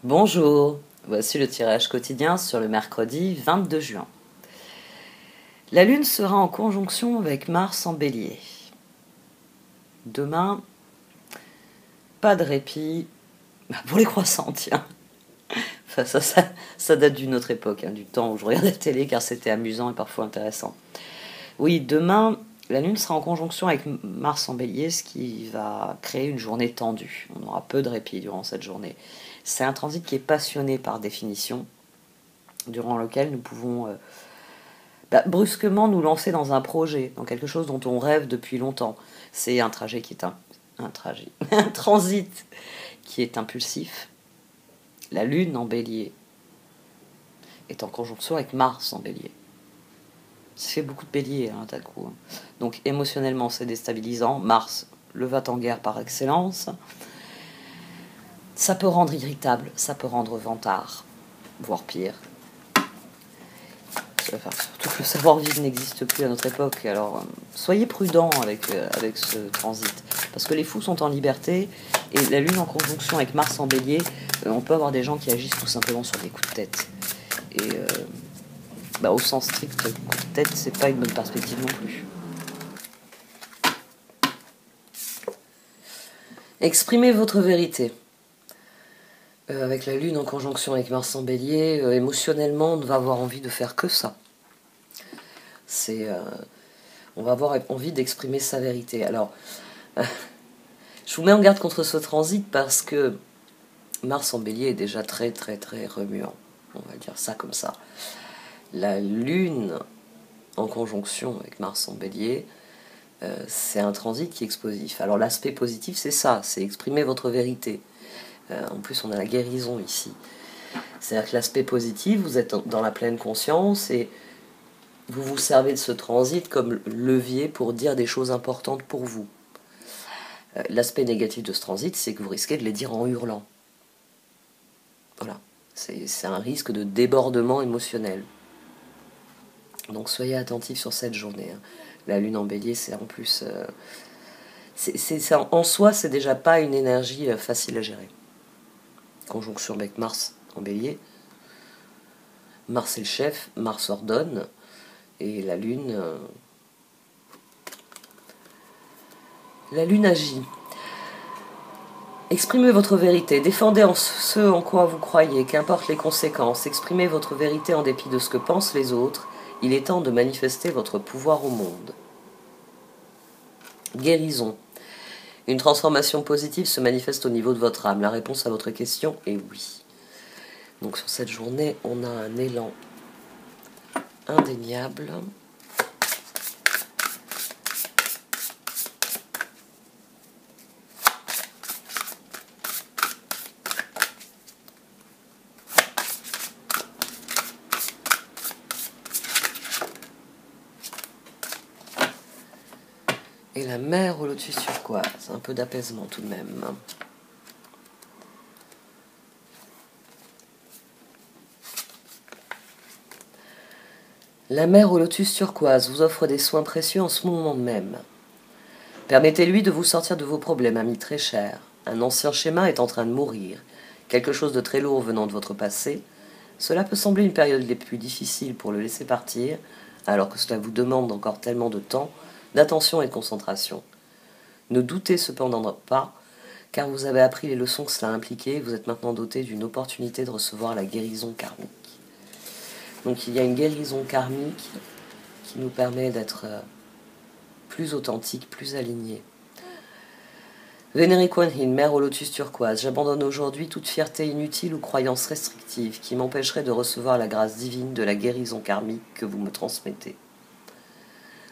Bonjour, voici le tirage quotidien sur le mercredi 22 juin. La Lune sera en conjonction avec Mars en Bélier. Demain, pas de répit pour les croissants, tiens. Enfin, ça date d'une autre époque, du temps où je regardais la télé car c'était amusant et parfois intéressant. Oui, demain, la Lune sera en conjonction avec Mars en Bélier, ce qui va créer une journée tendue. On aura peu de répit durant cette journée. C'est un transit qui est passionné par définition, durant lequel nous pouvons brusquement nous lancer dans un projet, dans quelque chose dont on rêve depuis longtemps. C'est un trajet qui est un transit qui est impulsif. La Lune en Bélier est en conjonction avec Mars en Bélier. Ça fait beaucoup de béliers d'un coup. Donc émotionnellement c'est déstabilisant. Mars, le va-t-en-guerre par excellence. Ça peut rendre irritable, ça peut rendre vantard, voire pire. Enfin, surtout que le savoir-vivre n'existe plus à notre époque. Alors soyez prudents avec ce transit. Parce que les fous sont en liberté. Et la Lune en conjonction avec Mars en Bélier, on peut avoir des gens qui agissent tout simplement sur des coups de tête. Et au sens strict, coup de tête, c'est pas une bonne perspective non plus. Exprimez votre vérité. Avec la Lune en conjonction avec Mars en Bélier, émotionnellement, on va avoir envie de faire que ça. On va avoir envie d'exprimer sa vérité. Alors, je vous mets en garde contre ce transit parce que Mars en Bélier est déjà très très très remuant. On va dire ça comme ça. La Lune en conjonction avec Mars en Bélier, c'est un transit qui est explosif. Alors l'aspect positif, c'est ça, c'est exprimer votre vérité. En plus, on a la guérison ici. C'est-à-dire que l'aspect positif, vous êtes dans la pleine conscience et vous vous servez de ce transit comme levier pour dire des choses importantes pour vous. L'aspect négatif de ce transit, c'est que vous risquez de les dire en hurlant. Voilà. C'est un risque de débordement émotionnel. Donc soyez attentifs sur cette journée. La Lune en Bélier, c'est en plus... en soi, c'est déjà pas une énergie facile à gérer. Conjonction avec Mars en Bélier. Mars est le chef, Mars ordonne, et la Lune agit. Exprimez votre vérité, défendez ce en quoi vous croyez, qu'importe les conséquences, exprimez votre vérité en dépit de ce que pensent les autres, il est temps de manifester votre pouvoir au monde. Guérison. Une transformation positive se manifeste au niveau de votre âme. La réponse à votre question est oui. Donc sur cette journée, on a un élan indéniable. Et la mer au lotus turquoise, un peu d'apaisement tout de même. La mer au lotus turquoise vous offre des soins précieux en ce moment même. Permettez-lui de vous sortir de vos problèmes, ami très cher. Un ancien schéma est en train de mourir. Quelque chose de très lourd venant de votre passé. Cela peut sembler une période des plus difficiles pour le laisser partir, alors que cela vous demande encore tellement de temps, d'attention et de concentration. Ne doutez cependant pas, car vous avez appris les leçons que cela impliquait et vous êtes maintenant doté d'une opportunité de recevoir la guérison karmique. Donc il y a une guérison karmique qui nous permet d'être plus authentique, plus aligné. Vénérée Kuan Yin, mère au lotus turquoise, j'abandonne aujourd'hui toute fierté inutile ou croyance restrictive qui m'empêcherait de recevoir la grâce divine de la guérison karmique que vous me transmettez.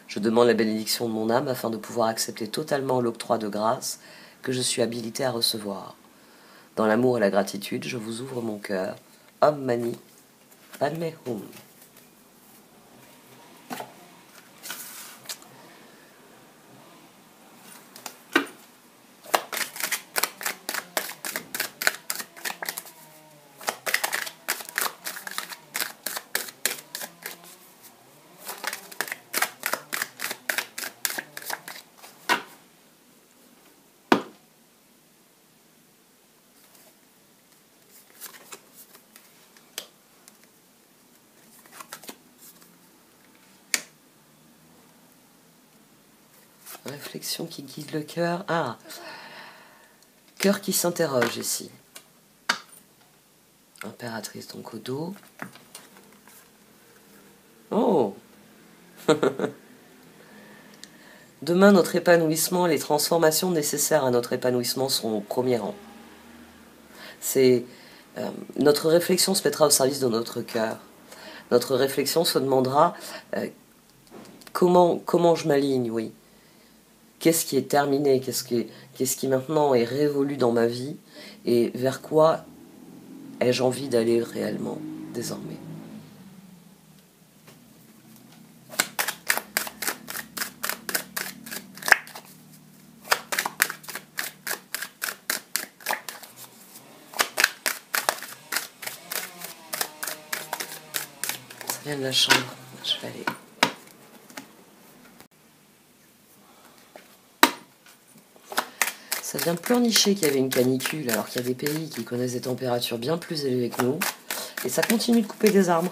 Je demande la bénédiction de mon âme afin de pouvoir accepter totalement l'octroi de grâce que je suis habilité à recevoir. Dans l'amour et la gratitude, je vous ouvre mon cœur. Om Mani Padme Hum. Réflexion qui guide le cœur. Ah, cœur qui s'interroge ici. Impératrice donc au dos. Oh. Demain, notre épanouissement, les transformations nécessaires à notre épanouissement sont au premier rang. C'est notre réflexion se mettra au service de notre cœur. Notre réflexion se demandera comment je m'aligne, oui. Qu'est-ce qui est terminé, qu'est-ce qui maintenant est révolu dans ma vie et vers quoi ai-je envie d'aller réellement désormais. Ça vient de la chambre, je vais aller. Ça vient pleurnicher qu'il y avait une canicule alors qu'il y a des pays qui connaissent des températures bien plus élevées que nous. Et ça continue de couper des arbres.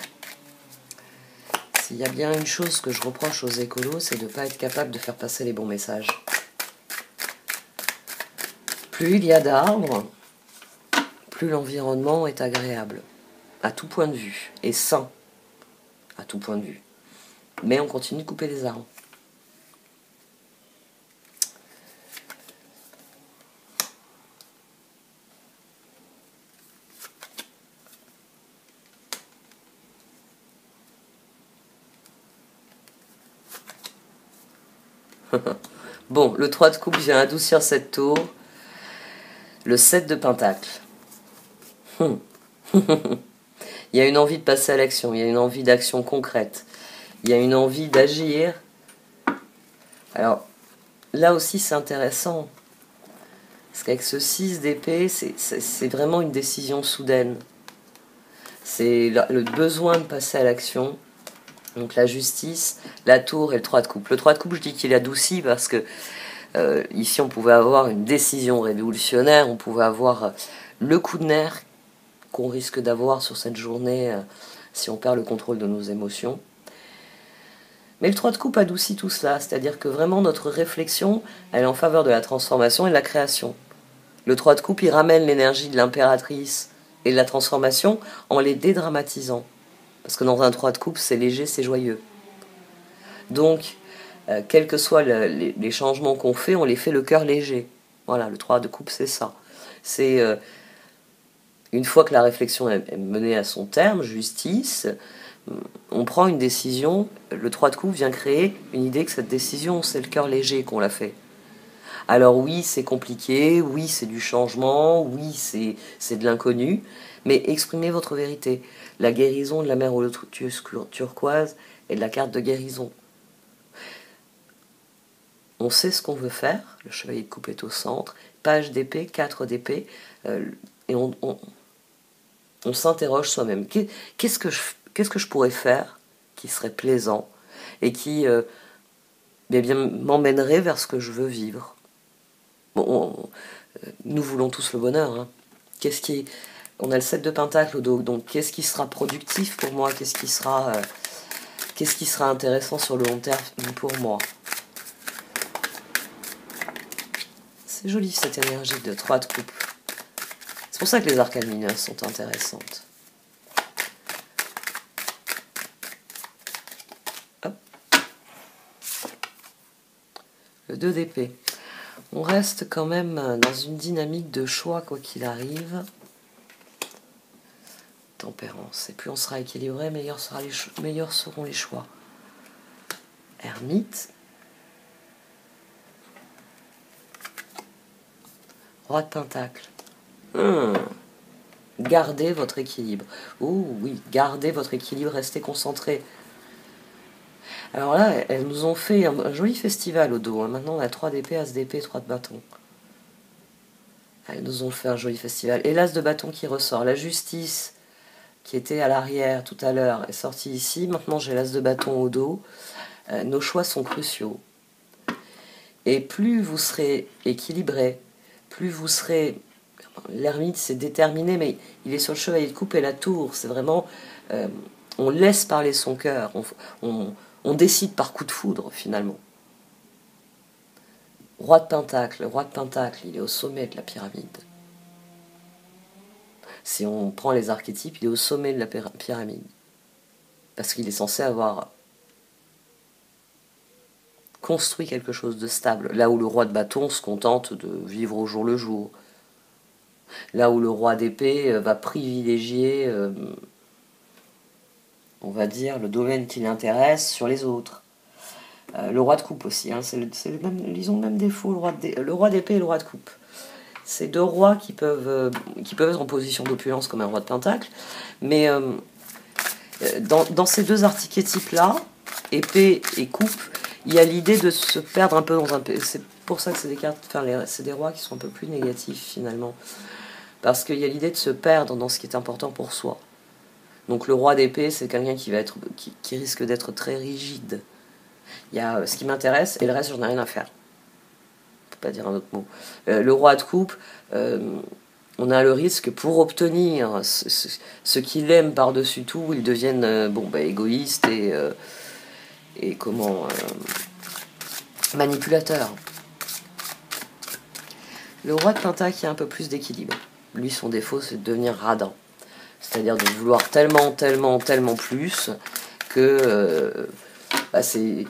S'il y a bien une chose que je reproche aux écolos, c'est de ne pas être capable de faire passer les bons messages. Plus il y a d'arbres, plus l'environnement est agréable, à tout point de vue, et sain, à tout point de vue. Mais on continue de couper des arbres. Bon, le 3 de coupe vient adoucir cette tour. Le 7 de pentacle. Il y a une envie de passer à l'action, il y a une envie d'action concrète. Il y a une envie d'agir. Alors, là aussi c'est intéressant. Parce qu'avec ce 6 d'épée, c'est vraiment une décision soudaine. C'est le besoin de passer à l'action. Donc la justice, la tour et le 3 de coupe. Le 3 de coupe, je dis qu'il adoucit parce que ici on pouvait avoir une décision révolutionnaire, on pouvait avoir le coup de nerf qu'on risque d'avoir sur cette journée si on perd le contrôle de nos émotions. Mais le 3 de coupe adoucit tout cela, c'est-à-dire que vraiment notre réflexion, elle est en faveur de la transformation et de la création. Le 3 de coupe, il ramène l'énergie de l'impératrice et de la transformation en les dédramatisant. Parce que dans un 3 de coupe, c'est léger, c'est joyeux. Donc, quels que soient les changements qu'on fait, on les fait le cœur léger. Voilà, le 3 de coupe, c'est ça. C'est une fois que la réflexion est menée à son terme, justice, on prend une décision, le 3 de coupe vient créer une idée que cette décision, c'est le cœur léger qu'on l'a fait. Alors oui, c'est compliqué, oui, c'est du changement, oui, c'est de l'inconnu, mais exprimez votre vérité. La guérison de la mer au turquoise est de la carte de guérison. On sait ce qu'on veut faire, le chevalier de coupe est au centre, page d'épée, 4 d'épée, et on s'interroge soi-même. Qu'est-ce que je pourrais faire qui serait plaisant et qui m'emmènerait vers ce que je veux vivre. Bon, nous voulons tous le bonheur. Hein. On a le 7 de pentacle au dos, donc qu'est-ce qui sera productif pour moi, qu'est-ce qui sera intéressant sur le long terme pour moi. C'est joli cette énergie de 3 de coupe. C'est pour ça que les arcanes mineures sont intéressantes. Hop. Le 2 d'épée. On reste quand même dans une dynamique de choix quoi qu'il arrive. Tempérance. Et plus on sera équilibré, meilleurs seront les choix. Ermite. Roi de pentacle. Gardez votre équilibre. Oh oui, gardez votre équilibre, restez concentrés. Alors là, elles nous ont fait un joli festival au dos. Hein. Maintenant, on a 3 d'épée, as d'épée, 3 de bâton. Elles nous ont fait un joli festival. Et l'as de bâton qui ressort. La justice, qui était à l'arrière tout à l'heure, est sortie ici. Maintenant, j'ai l'as de bâton au dos. Nos choix sont cruciaux. Et plus vous serez équilibré, plus vous serez... L'ermite, c'est déterminé, mais il est sur le chevalier de coupe et la tour. C'est vraiment... on laisse parler son cœur. On décide par coup de foudre, finalement. Roi de Pentacle. Le roi de Pentacle, il est au sommet de la pyramide. Si on prend les archétypes, il est au sommet de la pyramide. Parce qu'il est censé avoir construit quelque chose de stable. Là où le roi de bâton se contente de vivre au jour le jour. Là où le roi d'épée va privilégier, on va dire, le domaine qui l'intéresse sur les autres. Le roi de coupe aussi, hein, ils ont le même défaut, le roi d'épée et le roi de coupe. C'est deux rois qui peuvent être en position d'opulence comme un roi de pentacle, mais dans ces deux archétypes-là, épée et coupe, il y a l'idée de se perdre un peu dans un... C'est pour ça que c'est des cartes, c'est des rois qui sont un peu plus négatifs finalement. Parce qu'il y a l'idée de se perdre dans ce qui est important pour soi. Donc le roi d'épée, c'est quelqu'un qui risque d'être très rigide. Il y a ce qui m'intéresse et le reste, j'en ai rien à faire. Je peux pas dire un autre mot. Le roi de coupe, on a le risque pour obtenir ce qu'il aime par-dessus tout, il devienne égoïste et manipulateur. Le roi de pentacle, il y a un peu plus d'équilibre. Lui, son défaut, c'est de devenir radin. C'est-à-dire de vouloir tellement, tellement, tellement plus que c'est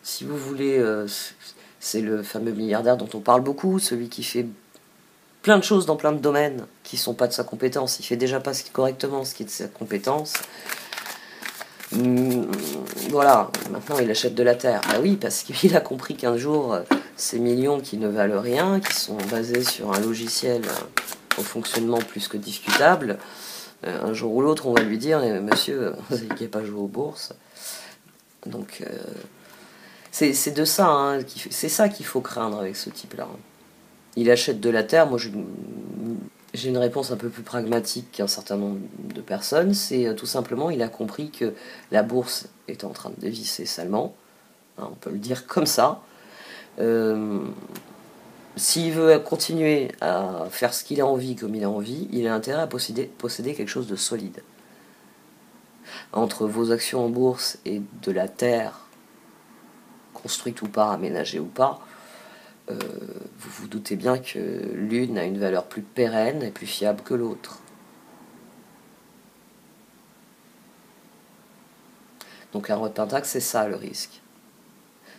si vous voulez, c'est le fameux milliardaire dont on parle beaucoup, celui qui fait plein de choses dans plein de domaines qui ne sont pas de sa compétence. Il fait déjà pas correctement ce qui est de sa compétence. Voilà, maintenant il achète de la terre. Bah oui, parce qu'il a compris qu'un jour, ces millions qui ne valent rien, qui sont basés sur un logiciel au fonctionnement plus que discutable, un jour ou l'autre, on va lui dire monsieur, vous n'avez pas joué aux bourses. Donc, c'est de ça, hein, c'est ça qu'il faut craindre avec ce type-là. Il achète de la terre. Moi, j'ai une réponse un peu plus pragmatique qu'un certain nombre de personnes. C'est tout simplement, il a compris que la bourse est en train de dévisser salement. Hein, on peut le dire comme ça. S'il veut continuer à faire ce qu'il a envie comme il a envie, il a intérêt à posséder quelque chose de solide. Entre vos actions en bourse et de la terre, construite ou pas, aménagée ou pas, vous vous doutez bien que l'une a une valeur plus pérenne et plus fiable que l'autre. Donc un roi de pentacle, c'est ça le risque.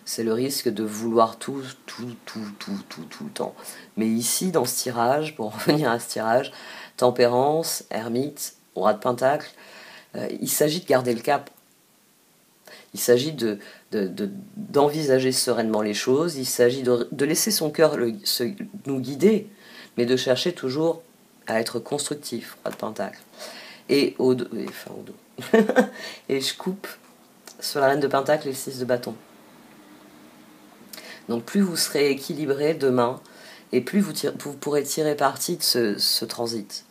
C'est le risque de vouloir tout le temps. Mais ici, dans ce tirage, pour revenir à ce tirage, tempérance, ermite, roi de pentacle, il s'agit de garder le cap. Il s'agit d'envisager sereinement les choses, il s'agit de laisser son cœur nous guider, mais de chercher toujours à être constructif, roi de pentacle. Et au dos. Et je coupe sur la reine de pentacle et le 6 de bâton. Donc plus vous serez équilibré demain, et plus vous pourrez tirer parti de ce transit.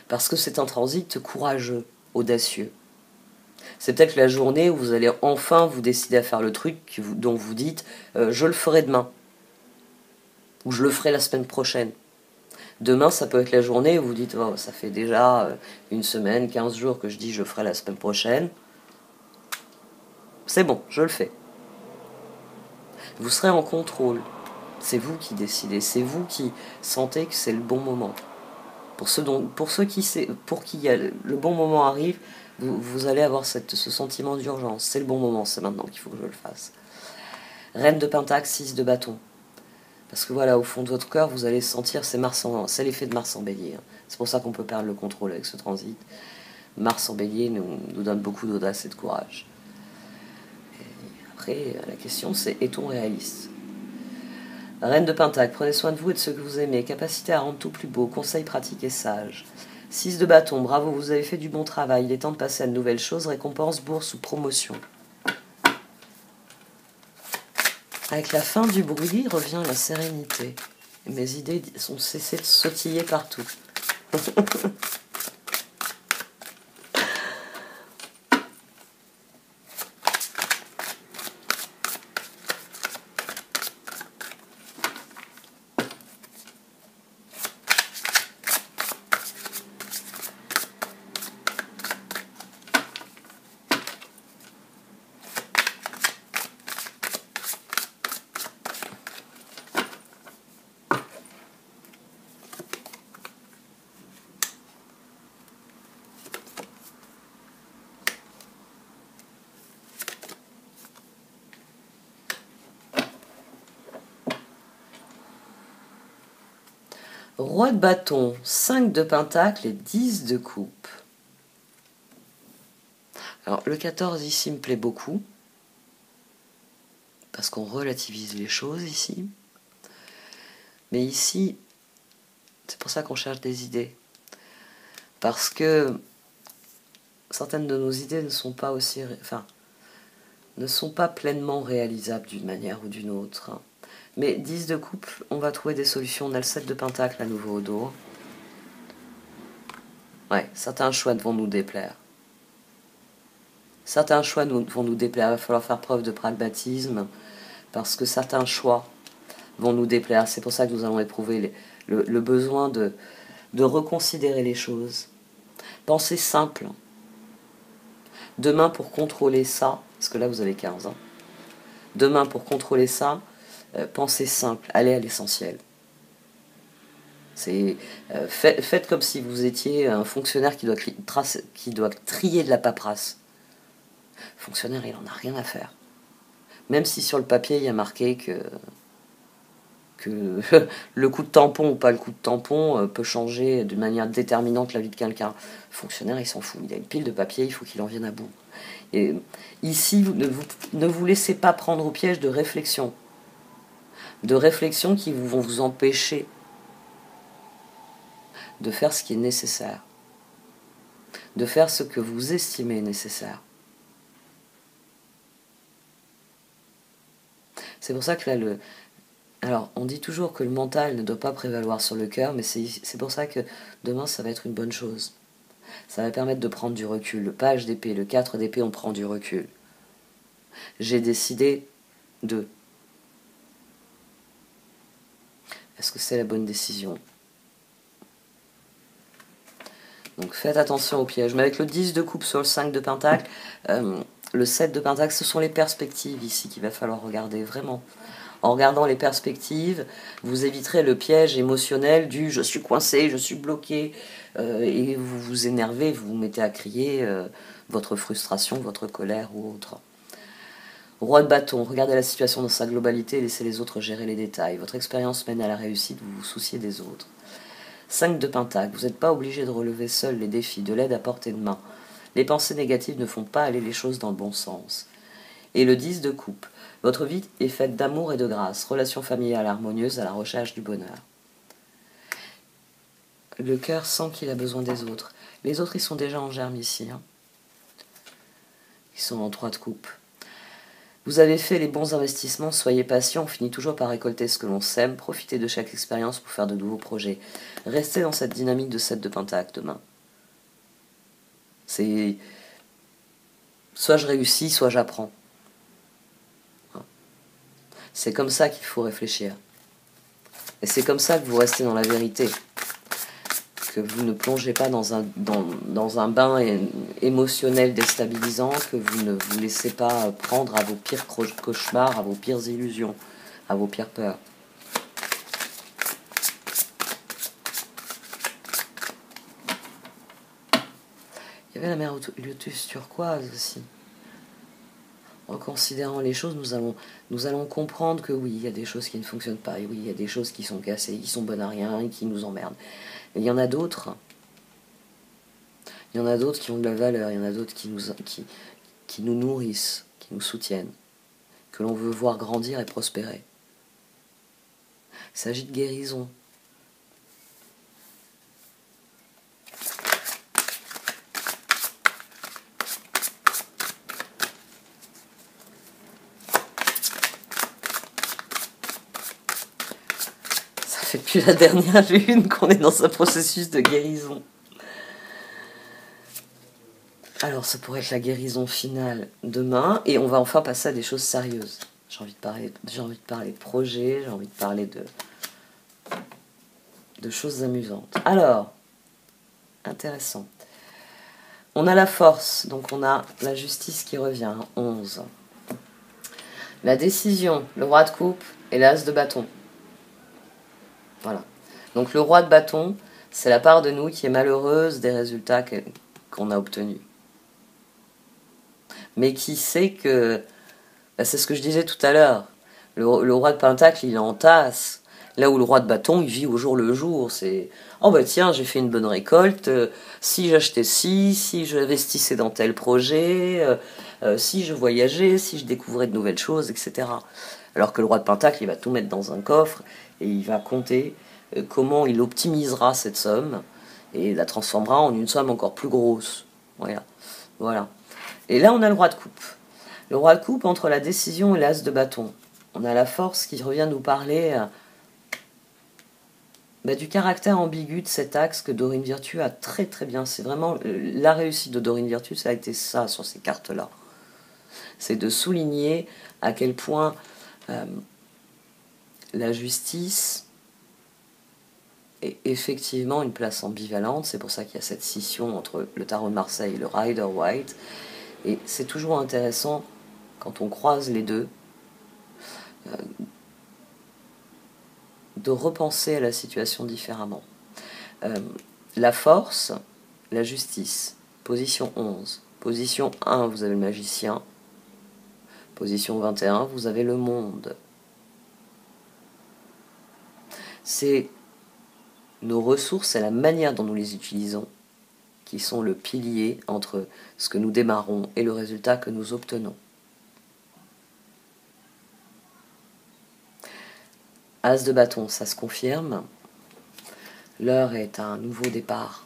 Parce que c'est un transit courageux, audacieux. C'est peut-être la journée où vous allez enfin vous décider à faire le truc dont vous dites je le ferai demain. Ou je le ferai la semaine prochaine. Demain, ça peut être la journée où vous dites oh, ça fait déjà une semaine, 15 jours que je dis je le ferai la semaine prochaine. C'est bon, je le fais. Vous serez en contrôle. C'est vous qui décidez. C'est vous qui sentez que c'est le bon moment. Pour qui le bon moment arrive, vous allez avoir ce sentiment d'urgence. C'est le bon moment, c'est maintenant qu'il faut que je le fasse. Reine de pentacle, 6 de bâton. Parce que voilà, au fond de votre cœur, vous allez sentir, c'est l'effet de Mars en bélier. C'est pour ça qu'on peut perdre le contrôle avec ce transit. Mars en bélier nous donne beaucoup d'audace et de courage. Et après, la question c'est, est-on réaliste ? Reine de pentacle, prenez soin de vous et de ceux que vous aimez. Capacité à rendre tout plus beau, conseils pratiques et sages. 6 de bâton, bravo, vous avez fait du bon travail. Il est temps de passer à de nouvelles choses, récompense, bourse ou promotion. Avec la fin du bruit revient la sérénité. Mes idées sont cessées de sautiller partout. Roi de bâton, 5 de pentacle et 10 de coupe. Alors le 14 ici me plaît beaucoup, parce qu'on relativise les choses ici. Mais ici, c'est pour ça qu'on cherche des idées. Parce que certaines de nos idées ne sont pas aussi... Enfin, ne sont pas pleinement réalisables d'une manière ou d'une autre. Mais 10 de coupe, on va trouver des solutions. On a le 7 de pentacle à nouveau au dos. Ouais, certains choix vont nous déplaire. Certains choix vont nous déplaire. Il va falloir faire preuve de pragmatisme, parce que certains choix vont nous déplaire. C'est pour ça que nous allons éprouver le besoin de reconsidérer les choses. Pensez simple. Demain, pour contrôler ça, parce que là vous avez 15 ans, demain, pour contrôler ça, pensez simple, allez à l'essentiel. Faites comme si vous étiez un fonctionnaire qui doit trier de la paperasse. Le fonctionnaire, il n'en a rien à faire. Même si sur le papier, il y a marqué que le coup de tampon ou pas le coup de tampon peut changer de manière déterminante la vie de quelqu'un. Le fonctionnaire, il s'en fout. Il a une pile de papier, il faut qu'il en vienne à bout. Et ici, ne vous laissez pas prendre au piège de réflexion. De réflexion qui vont vous empêcher de faire ce qui est nécessaire. De faire ce que vous estimez nécessaire. C'est pour ça que là, alors, on dit toujours que le mental ne doit pas prévaloir sur le cœur, mais c'est pour ça que demain, ça va être une bonne chose. Ça va permettre de prendre du recul. Le page d'épée, le 4 d'épée, on prend du recul. J'ai décidé de... Est-ce que c'est la bonne décision? Donc faites attention au piège. Mais avec le 10 de coupe sur le 5 de pentacle, le 7 de pentacle, ce sont les perspectives ici qu'il va falloir regarder, vraiment. En regardant les perspectives, vous éviterez le piège émotionnel du « je suis coincé, je suis bloqué » et vous vous énervez, vous vous mettez à crier votre frustration, votre colère ou autre. Roi de bâton, regardez la situation dans sa globalité, laissez les autres gérer les détails. Votre expérience mène à la réussite, vous vous souciez des autres. 5 de pentacle, vous n'êtes pas obligé de relever seul les défis, de l'aide à portée de main. Les pensées négatives ne font pas aller les choses dans le bon sens. Et le 10 de coupe, votre vie est faite d'amour et de grâce, relation familiale harmonieuse à la recherche du bonheur. Le cœur sent qu'il a besoin des autres. Les autres, ils sont déjà en germe ici. Ils sont en 3 de coupe. Vous avez fait les bons investissements, soyez patient, on finit toujours par récolter ce que l'on sème, profitez de chaque expérience pour faire de nouveaux projets. Restez dans cette dynamique de 7 de pentacle demain. C'est soit je réussis, soit j'apprends. C'est comme ça qu'il faut réfléchir. Et c'est comme ça que vous restez dans la vérité. Que vous ne plongez pas dans un bain émotionnel déstabilisant, que vous ne vous laissez pas prendre à vos pires cauchemars, à vos pires illusions, à vos pires peurs. Il y avait la mer Lotus turquoise aussi. En considérant les choses, nous allons comprendre que oui, il y a des choses qui ne fonctionnent pas, et oui, il y a des choses qui sont cassées, qui sont bonnes à rien et qui nous emmerdent. Et il y en a d'autres. Il y en a d'autres qui ont de la valeur, il y en a d'autres qui nous nourrissent, qui nous soutiennent, que l'on veut voir grandir et prospérer. Il s'agit de guérison. Ça fait depuis la dernière lune qu'on est dans un processus de guérison. Alors, ça pourrait être la guérison finale demain, et on va enfin passer à des choses sérieuses. J'ai envie de parler de projets, j'ai envie de parler de choses amusantes. Alors, intéressant. On a la force, donc on a la justice qui revient, 11. La décision, le roi de coupe et l'as de bâton. Voilà. Donc le roi de bâton, c'est la part de nous qui est malheureuse des résultats qu'on a obtenus. Mais qui sait que... c'est ce que je disais tout à l'heure. Le roi de pentacle, il entasse. Là où le roi de bâton, il vit au jour le jour. C'est « Oh bah tiens, j'ai fait une bonne récolte, si j'achetais ci, si j'investissais dans tel projet, si je voyageais, si je découvrais de nouvelles choses, etc. » Alors que le roi de pentacle, il va tout mettre dans un coffre et il va compter comment il optimisera cette somme et la transformera en une somme encore plus grosse. Voilà. Et là, on a le roi de coupe. Le roi de coupe, entre la décision et l'as de bâton. On a la force qui revient nous parler du caractère ambigu de cet axe que Dorine Virtue a très très bien. C'est vraiment la réussite de Dorine Virtue, ça a été ça sur ces cartes-là. C'est de souligner à quel point la justice est effectivement une place ambivalente. C'est pour ça qu'il y a cette scission entre le tarot de Marseille et le Rider Waite. Et c'est toujours intéressant, quand on croise les deux, de repenser à la situation différemment. La force, la justice, position 11. Position 1, vous avez le magicien. Position 21, vous avez le monde. C'est nos ressources et la manière dont nous les utilisons qui sont le pilier entre ce que nous démarrons et le résultat que nous obtenons. As de bâton, ça se confirme. L'heure est un nouveau départ.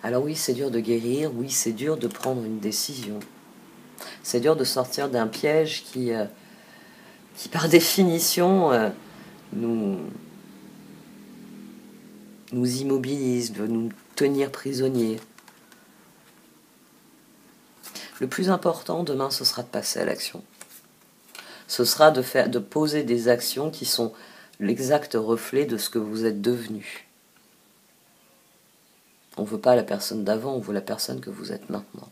Alors oui, c'est dur de guérir, oui, c'est dur de prendre une décision. C'est dur de sortir d'un piège qui par définition, nous immobilise, veut nous tenir prisonniers. Le plus important demain, ce sera de passer à l'action. Ce sera de poser des actions qui sont l'exact reflet de ce que vous êtes devenu. On ne veut pas la personne d'avant, on veut la personne que vous êtes maintenant.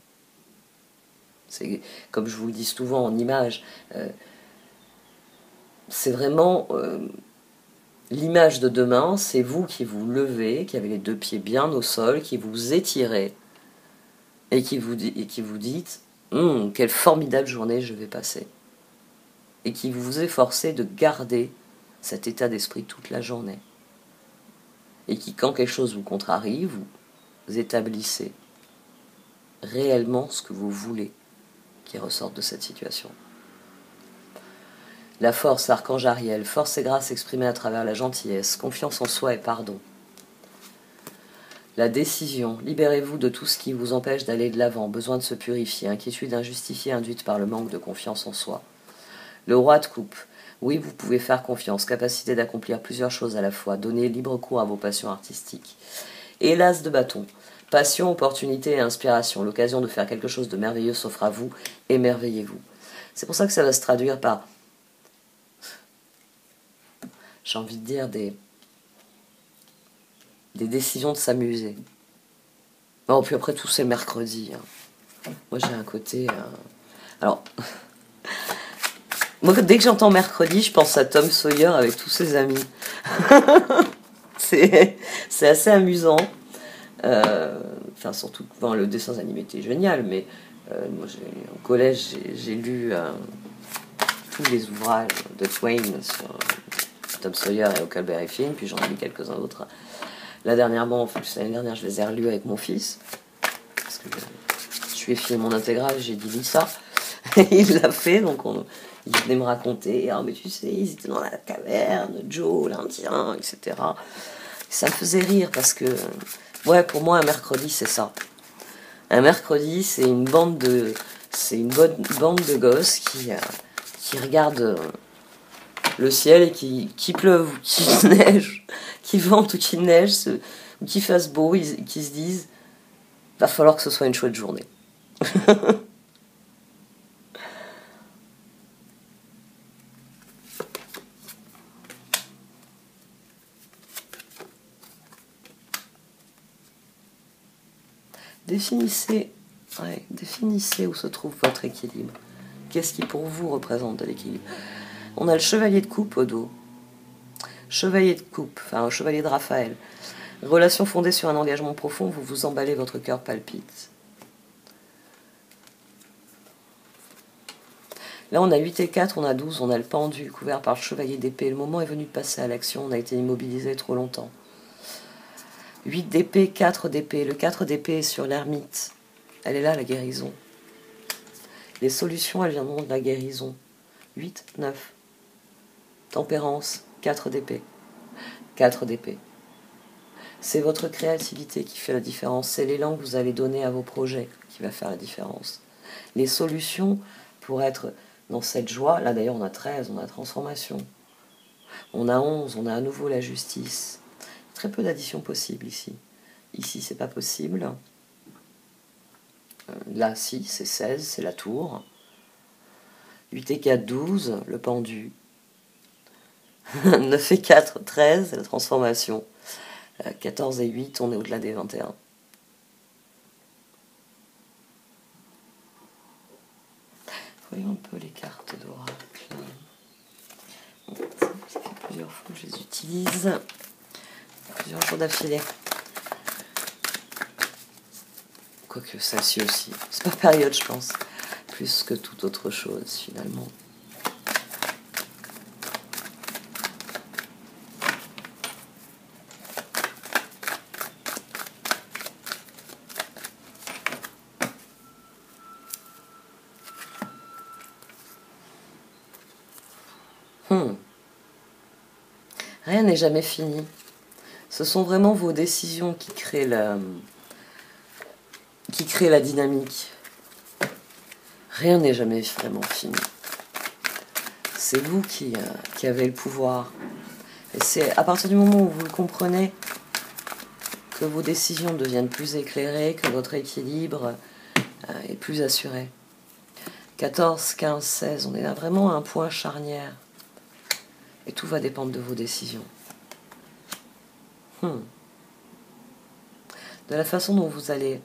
C'est comme je vous le dis souvent en image, c'est vraiment l'image de demain, c'est vous qui vous levez, qui avez les deux pieds bien au sol, qui vous étirez et qui vous dites quelle formidable journée je vais passer. Et qui vous efforcez de garder cet état d'esprit toute la journée. Et qui, quand quelque chose vous contrarie, vous établissez réellement ce que vous voulez qui ressorte de cette situation. La force, l'archange Ariel, force et grâce exprimée à travers la gentillesse, confiance en soi et pardon. La décision, libérez-vous de tout ce qui vous empêche d'aller de l'avant, besoin de se purifier, inquiétude injustifiée induite par le manque de confiance en soi. Le roi de coupe, oui, vous pouvez faire confiance, capacité d'accomplir plusieurs choses à la fois, donner libre cours à vos passions artistiques. Et l'as de bâton, passion, opportunité et inspiration, l'occasion de faire quelque chose de merveilleux s'offre à vous, émerveillez-vous. C'est pour ça que ça va se traduire par, j'ai envie de dire, des décisions de s'amuser. Bon, puis après tout, c'est mercredi. Moi, j'ai un côté... Alors... Moi, dès que j'entends mercredi, je pense à Tom Sawyer avec tous ses amis. c'est assez amusant. Enfin, surtout, le dessin animé était génial, mais moi, au collège, j'ai lu tous les ouvrages de Twain sur Tom Sawyer et Huckleberry Finn, puis j'en ai lu quelques-uns d'autres. Là, dernièrement, l'année dernière, je les ai relus avec mon fils, parce que je lui ai filé mon intégrale, j'ai dit lis ça, et il l'a fait, donc il venait me raconter, mais tu sais, ils étaient dans la caverne, Joe, l'Indien, etc. Ça me faisait rire parce que, pour moi, un mercredi, c'est ça. Un mercredi, c'est une bande de gosses qui regardent le ciel et qui pleuve ou qui neige, qui vente ou qui neige, ou qui fasse beau, qui se disent, va falloir que ce soit une chouette journée. Définissez où se trouve votre équilibre. Qu'est-ce qui pour vous représente de l'équilibre? On a le chevalier de coupe au dos. Chevalier de coupe, un chevalier de Raphaël. Relation fondée sur un engagement profond, vous vous emballez, votre cœur palpite. Là, on a 8 et 4, on a 12, on a le pendu couvert par le chevalier d'épée. Le moment est venu de passer à l'action, on a été immobilisé trop longtemps. 8 d'épée, 4 d'épée. Le 4 d'épée est sur l'ermite. Elle est là, la guérison. Les solutions, elles viendront de la guérison. 8, 9. Tempérance, 4 d'épée. 4 d'épée. C'est votre créativité qui fait la différence. C'est l'élan que vous allez donner à vos projets qui va faire la différence. Les solutions pour être dans cette joie, là d'ailleurs on a 13, on a transformation. On a 11, on a à nouveau la justice. Très peu d'addition possible ici. Ici, c'est pas possible. Là, si, c'est 16, c'est la tour. 8 et 4, 12, le pendu. 9 et 4, 13, la transformation. 14 et 8, on est au-delà des 21. Voyons un peu les cartes d'oracle. Ça fait plusieurs fois que je les utilise. Plusieurs jours d'affilée. Quoique celle-ci aussi. C'est par période, je pense. Plus que toute autre chose, finalement. Rien n'est jamais fini. Ce sont vraiment vos décisions qui créent la dynamique. Rien n'est jamais vraiment fini. C'est vous qui avez le pouvoir. Et c'est à partir du moment où vous le comprenez que vos décisions deviennent plus éclairées, que votre équilibre est plus assuré. 14, 15, 16, on est là vraiment à un point charnière. Et tout va dépendre de vos décisions. De la façon dont vous allez...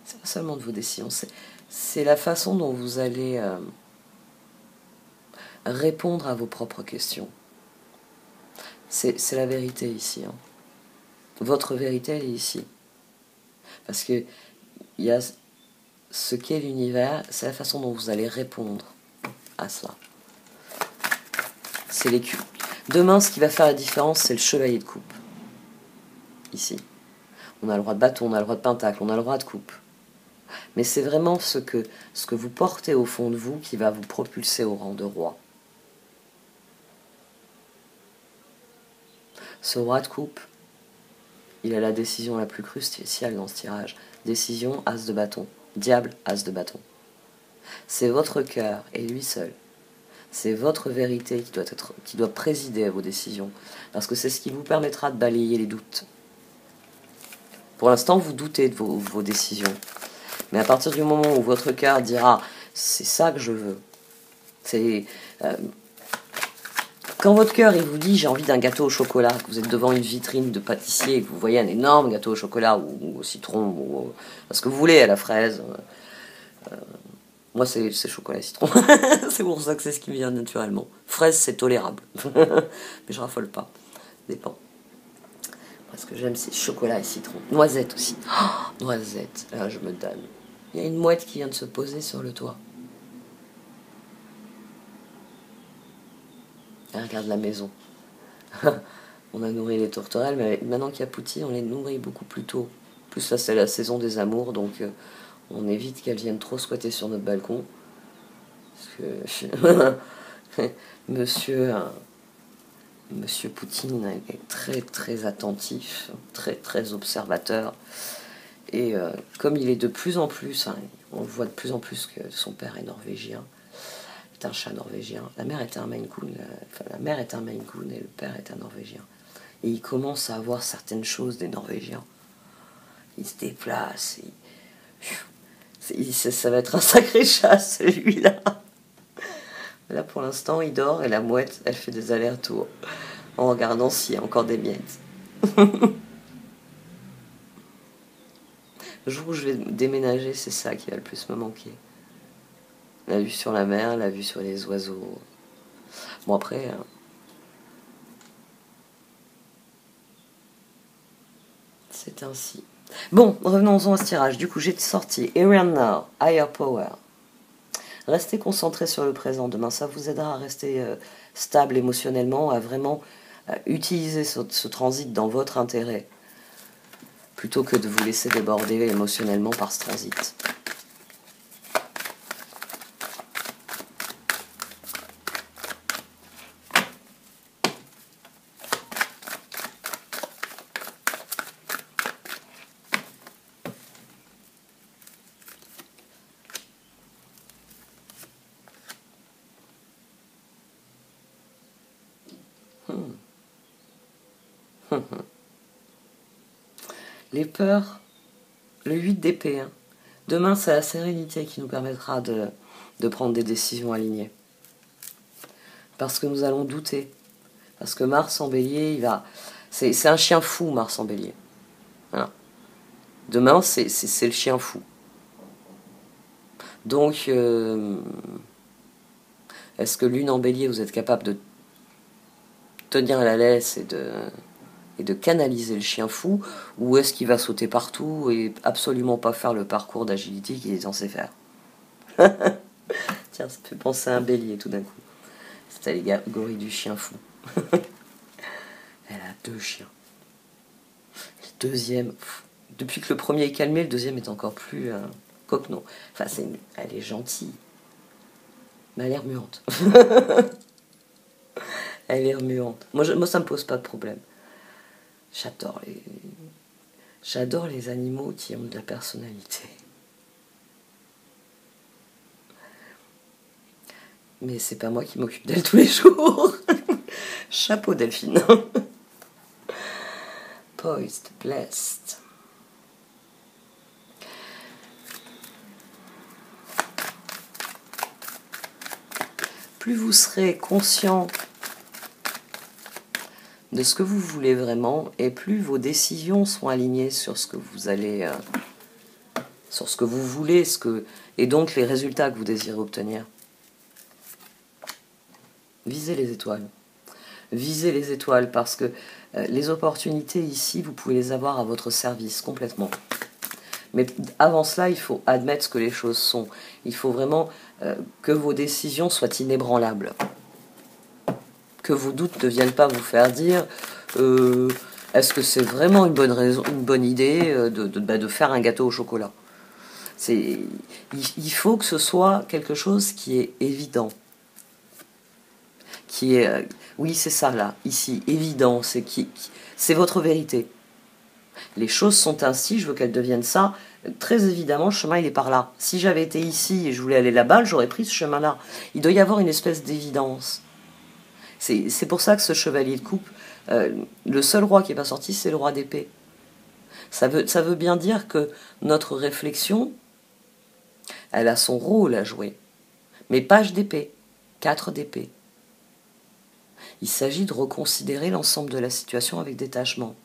C'est pas seulement de vos décisions, c'est la façon dont vous allez répondre à vos propres questions. C'est la vérité ici. Hein. Votre vérité, elle est ici. Parce que il y a ce qu'est l'univers, c'est la façon dont vous allez répondre à cela. C'est les culs. Demain, ce qui va faire la différence, c'est le chevalier de coupe. Ici. On a le droit de bâton, on a le droit de pentacle, on a le droit de coupe. Mais c'est vraiment ce que vous portez au fond de vous qui va vous propulser au rang de roi. Ce roi de coupe, il a la décision la plus cruciale dans ce tirage. Décision, as de bâton. Diable, as de bâton. C'est votre cœur, et lui seul. C'est votre vérité qui doit présider à vos décisions. Parce que c'est ce qui vous permettra de balayer les doutes. Pour l'instant, vous doutez de vos décisions. Mais à partir du moment où votre cœur dira « c'est ça que je veux », c'est... quand votre cœur il vous dit « j'ai envie d'un gâteau au chocolat », que vous êtes devant une vitrine de pâtissier et que vous voyez un énorme gâteau au chocolat ou au citron, ou ce que vous voulez, à la fraise... moi, c'est chocolat et citron. C'est pour ça que c'est ce qui me vient naturellement. Fraise, c'est tolérable. Mais je raffole pas. Dépend. Moi, ce que j'aime, c'est chocolat et citron. Noisette aussi. Oh, noisette. Là, je me donne. Il y a une mouette qui vient de se poser sur le toit. Elle regarde la maison. On a nourri les tourterelles, mais maintenant qu'il y a Pouty, on les nourrit beaucoup plus tôt. Plus là, c'est la saison des amours, donc... on évite qu'elles viennent trop squatter sur notre balcon. Parce que Monsieur Poutine est très très attentif, très très observateur. Et comme il est de plus en plus, on voit de plus en plus que son père est norvégien, est un chat norvégien. La mère est un Maine Coon, la mère est un Maine Coon et le père est un norvégien. Et il commence à avoir certaines choses des Norvégiens. Il se déplace, ça va être un sacré chat, celui-là. Là, pour l'instant, il dort et la mouette, elle fait des allers-retours en regardant s'il y a encore des miettes. Le jour où je vais déménager, c'est ça qui va le plus me manquer. La vue sur la mer, la vue sur les oiseaux. Bon, après... c'est ainsi. Bon, revenons-en à ce tirage. Du coup, j'ai sorti Here and Now, Higher Power. Restez concentré sur le présent demain. Ça vous aidera à rester stable émotionnellement, à vraiment utiliser ce transit dans votre intérêt, plutôt que de vous laisser déborder émotionnellement par ce transit. Les peurs, le 8 d'épée. Hein. Demain, c'est la sérénité qui nous permettra de prendre des décisions alignées. Parce que nous allons douter. Parce que Mars en bélier, il va... C'est un chien fou, Mars en bélier. Voilà. Demain, c'est le chien fou. Donc, est-ce que Lune en bélier, vous êtes capable de tenir la laisse et de canaliser le chien fou, ou est-ce qu'il va sauter partout et absolument pas faire le parcours d'agilité qu'il est censé faire? Tiens, ça me fait penser à un bélier tout d'un coup. C'est l'allégorie du chien fou. Elle a 2 chiens. Le deuxième, depuis que le premier est calmé, le deuxième est encore plus coquenot. Enfin, elle est gentille, mais elle est remuante. Elle est remuante. Moi, ça me pose pas de problème. J'adore les animaux qui ont de la personnalité. Mais c'est pas moi qui m'occupe d'elle tous les jours. Chapeau Delphine. Poised, blessed. Plus vous serez conscient de ce que vous voulez vraiment, et plus vos décisions seront alignées sur ce que vous allez, sur ce que vous voulez, et donc les résultats que vous désirez obtenir. Visez les étoiles. Visez les étoiles, parce que les opportunités ici, vous pouvez les avoir à votre service complètement. Mais avant cela, il faut admettre ce que les choses sont. Il faut vraiment que vos décisions soient inébranlables. Que vos doutes ne viennent pas vous faire dire est-ce que c'est vraiment une bonne idée de faire un gâteau au chocolat. Il faut que ce soit quelque chose qui est évident. Oui, c'est ça là, ici, évident, c'est votre vérité. Les choses sont ainsi, je veux qu'elles deviennent ça. Très évidemment, le chemin, il est par là. Si j'avais été ici et je voulais aller là-bas, j'aurais pris ce chemin-là. Il doit y avoir une espèce d'évidence. C'est pour ça que ce chevalier de coupe, le seul roi qui n'est pas sorti, c'est le roi d'épée. Ça veut bien dire que notre réflexion, elle a son rôle à jouer. Mais page d'épée, 4 d'épée. Il s'agit de reconsidérer l'ensemble de la situation avec détachement.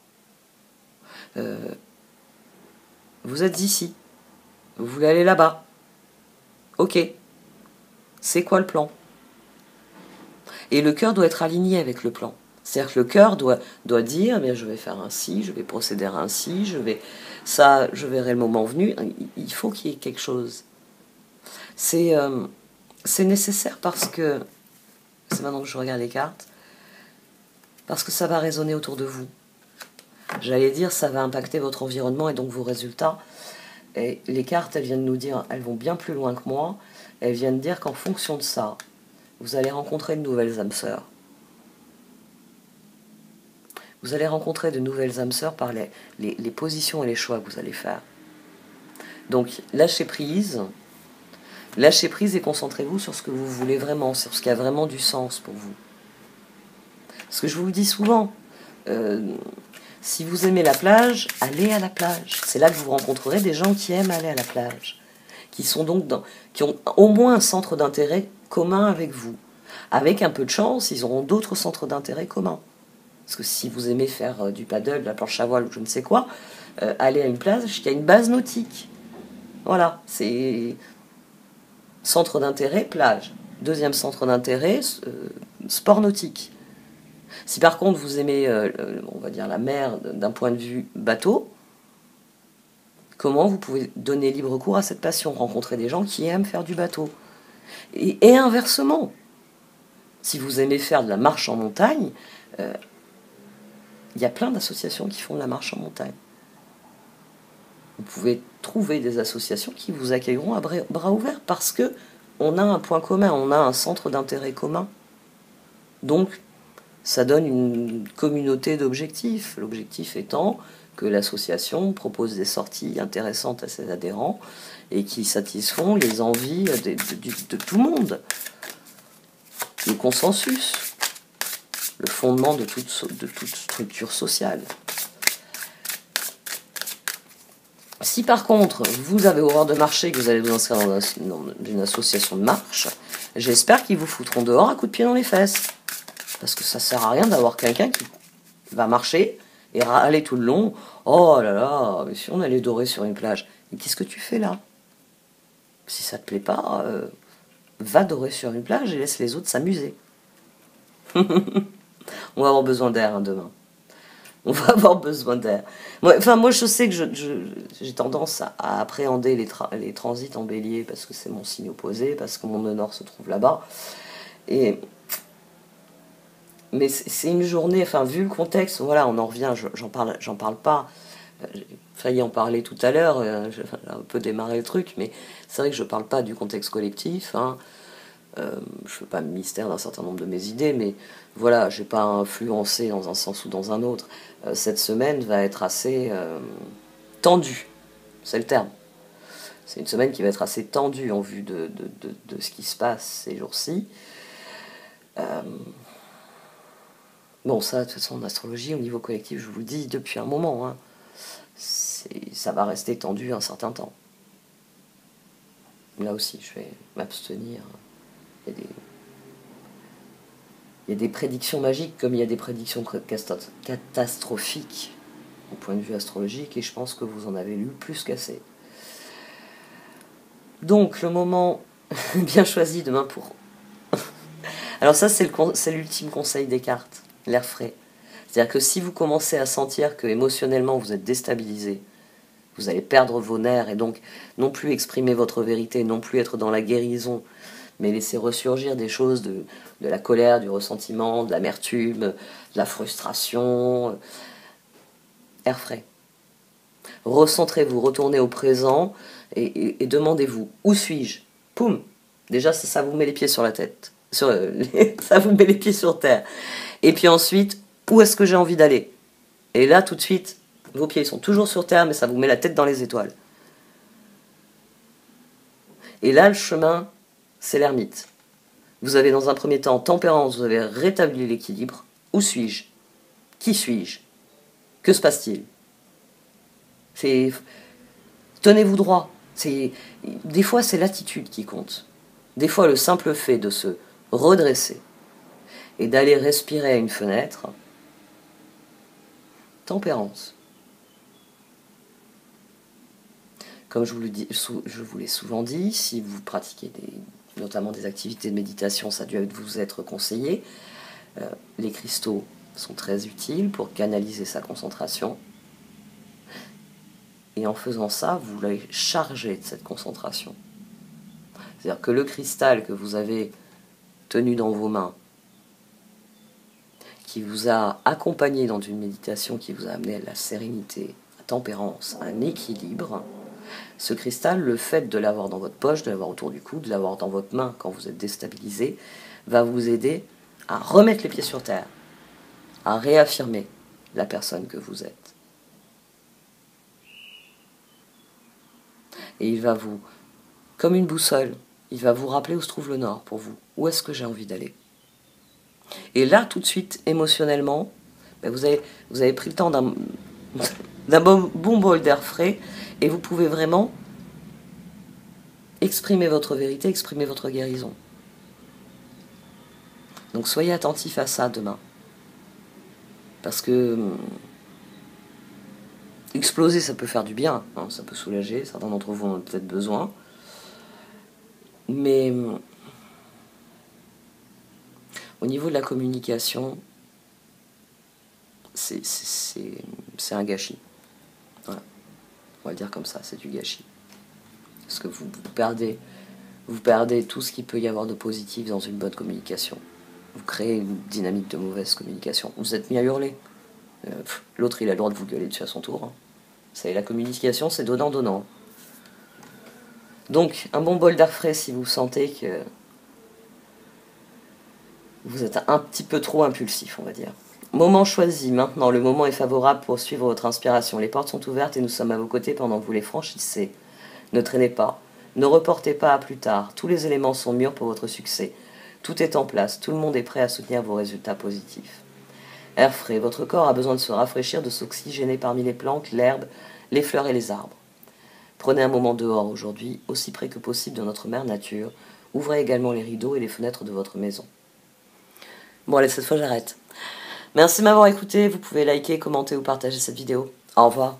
Vous êtes ici. Vous voulez aller là-bas. Ok. C'est quoi le plan? Et le cœur doit être aligné avec le plan. C'est-à-dire que le cœur doit dire, eh je vais faire ainsi, je vais procéder ainsi, je verrai le moment venu. Il faut qu'il y ait quelque chose. C'est nécessaire parce que, c'est maintenant que je regarde les cartes, parce que ça va résonner autour de vous. J'allais dire, ça va impacter votre environnement et donc vos résultats. Et les cartes, elles viennent nous dire, elles vont bien plus loin que moi. Elles viennent dire qu'en fonction de ça, vous allez rencontrer de nouvelles âmes sœurs. Vous allez rencontrer de nouvelles âmes sœurs par les positions et les choix que vous allez faire. Donc, lâchez prise et concentrez-vous sur ce que vous voulez vraiment, sur ce qui a vraiment du sens pour vous. Parce que je vous le dis souvent, si vous aimez la plage, allez à la plage. C'est là que vous rencontrerez des gens qui aiment aller à la plage, qui ont au moins un centre d'intérêt commun avec vous. Avec un peu de chance, ils auront d'autres centres d'intérêt communs. Parce que si vous aimez faire du paddle, de la planche à voile ou je ne sais quoi, allez à une plage qui a une base nautique. Voilà, c'est centre d'intérêt, plage. Deuxième centre d'intérêt, sport nautique. Si par contre vous aimez, on va dire, la mer d'un point de vue bateau, comment vous pouvez donner libre cours à cette passion? Rencontrer des gens qui aiment faire du bateau. Et inversement, si vous aimez faire de la marche en montagne, il y a plein d'associations qui font de la marche en montagne. Vous pouvez trouver des associations qui vous accueilleront à bras ouverts parce que on a un point commun, on a un centre d'intérêt commun. Donc, ça donne une communauté d'objectifs. L'objectif étant que l'association propose des sorties intéressantes à ses adhérents et qui satisfont les envies de tout le monde. Le consensus, le fondement de toute structure sociale. Si par contre, vous avez horreur de marcher, que vous allez vous inscrire dans une association de marche, j'espère qu'ils vous foutront dehors à coups de pied dans les fesses. Parce que ça sert à rien d'avoir quelqu'un qui va marcher et râler tout le long. Oh là là, mais si on allait dorer sur une plage. Mais qu'est-ce que tu fais là? Si ça te plaît pas, va dorer sur une plage et laisse les autres s'amuser. On va avoir besoin d'air demain. On va avoir besoin d'air. Moi, je sais que j'ai tendance à appréhender les transits en bélier parce que c'est mon signe opposé, parce que mon nœud nord se trouve là-bas. Mais c'est une journée, vu le contexte, voilà, on en revient, j'en parle pas. J'ai failli en parler tout à l'heure, j'ai un peu démarré le truc, mais c'est vrai que je parle pas du contexte collectif. Je fais pas mystère d'un certain nombre de mes idées, mais voilà, j'ai pas influencé dans un sens ou dans un autre. Cette semaine va être assez tendue, c'est le terme. C'est une semaine qui va être assez tendue en vue de ce qui se passe ces jours-ci. Bon, ça, de toute façon, en astrologie, au niveau collectif, je vous le dis depuis un moment, ça va rester tendu un certain temps. Là aussi, je vais m'abstenir. Il y a des prédictions magiques comme il y a des prédictions catastrophiques au point de vue astrologique, et je pense que vous en avez lu plus qu'assez. Donc, le moment bien choisi demain pour... Alors ça, c'est l'ultime conseil des cartes, l'air frais. C'est-à-dire que si vous commencez à sentir que émotionnellement vous êtes déstabilisé, vous allez perdre vos nerfs et donc non plus exprimer votre vérité, non plus être dans la guérison, mais laisser ressurgir des choses de la colère, du ressentiment, de l'amertume, de la frustration. Air frais. Recentrez-vous, retournez au présent et demandez-vous, où suis-je? Poum! Déjà, ça vous met les pieds sur la tête. Ça vous met les pieds sur terre. Et puis ensuite, où est-ce que j'ai envie d'aller? Et là, tout de suite, vos pieds sont toujours sur terre, mais ça vous met la tête dans les étoiles. Et là, le chemin, c'est l'ermite. Vous avez dans un premier temps tempérance, vous avez rétabli l'équilibre. Où suis-je? Qui suis-je? Que se passe-t-il? Tenez-vous droit. Des fois, c'est l'attitude qui compte. Des fois, le simple fait de se redresser et d'aller respirer à une fenêtre, tempérance. Comme je vous l'ai souvent dit, si vous pratiquez notamment des activités de méditation, ça a dû vous être conseillé. Les cristaux sont très utiles pour canaliser sa concentration. Et en faisant ça, vous les chargez de cette concentration. C'est-à-dire que le cristal que vous avez tenu dans vos mains, qui vous a accompagné dans une méditation, qui vous a amené à la sérénité, à la tempérance, à un équilibre, ce cristal, le fait de l'avoir dans votre poche, de l'avoir autour du cou, de l'avoir dans votre main quand vous êtes déstabilisé, va vous aider à remettre les pieds sur terre, à réaffirmer la personne que vous êtes. Et il va vous, comme une boussole, il va vous rappeler où se trouve le nord pour vous. Où est-ce que j'ai envie d'aller? Et là, tout de suite, émotionnellement, vous avez pris le temps d'un bon bol d'air frais et vous pouvez vraiment exprimer votre vérité, exprimer votre guérison. Donc soyez attentifs à ça demain. Parce que exploser, ça peut faire du bien, ça peut soulager, certains d'entre vous en ont peut-être besoin. Mais au niveau de la communication, c'est un gâchis. Voilà. On va le dire comme ça, c'est du gâchis. Parce que vous perdez Vous perdez tout ce qu'il peut y avoir de positif dans une bonne communication. Vous créez une dynamique de mauvaise communication. Vous êtes mis à hurler. L'autre, il a le droit de vous gueuler dessus à son tour. Hein. C'est la communication, c'est donnant-donnant. Donc, un bon bol d'air frais si vous sentez que vous êtes un petit peu trop impulsif, on va dire. Moment choisi, maintenant, le moment est favorable pour suivre votre inspiration. Les portes sont ouvertes et nous sommes à vos côtés pendant que vous les franchissez. Ne traînez pas, ne reportez pas à plus tard. Tous les éléments sont mûrs pour votre succès. Tout est en place, tout le monde est prêt à soutenir vos résultats positifs. Air frais, votre corps a besoin de se rafraîchir, de s'oxygéner parmi les plantes, l'herbe, les fleurs et les arbres. Prenez un moment dehors aujourd'hui, aussi près que possible de notre mère nature. Ouvrez également les rideaux et les fenêtres de votre maison. Bon allez, cette fois j'arrête. Merci de m'avoir écouté, vous pouvez liker, commenter ou partager cette vidéo. Au revoir.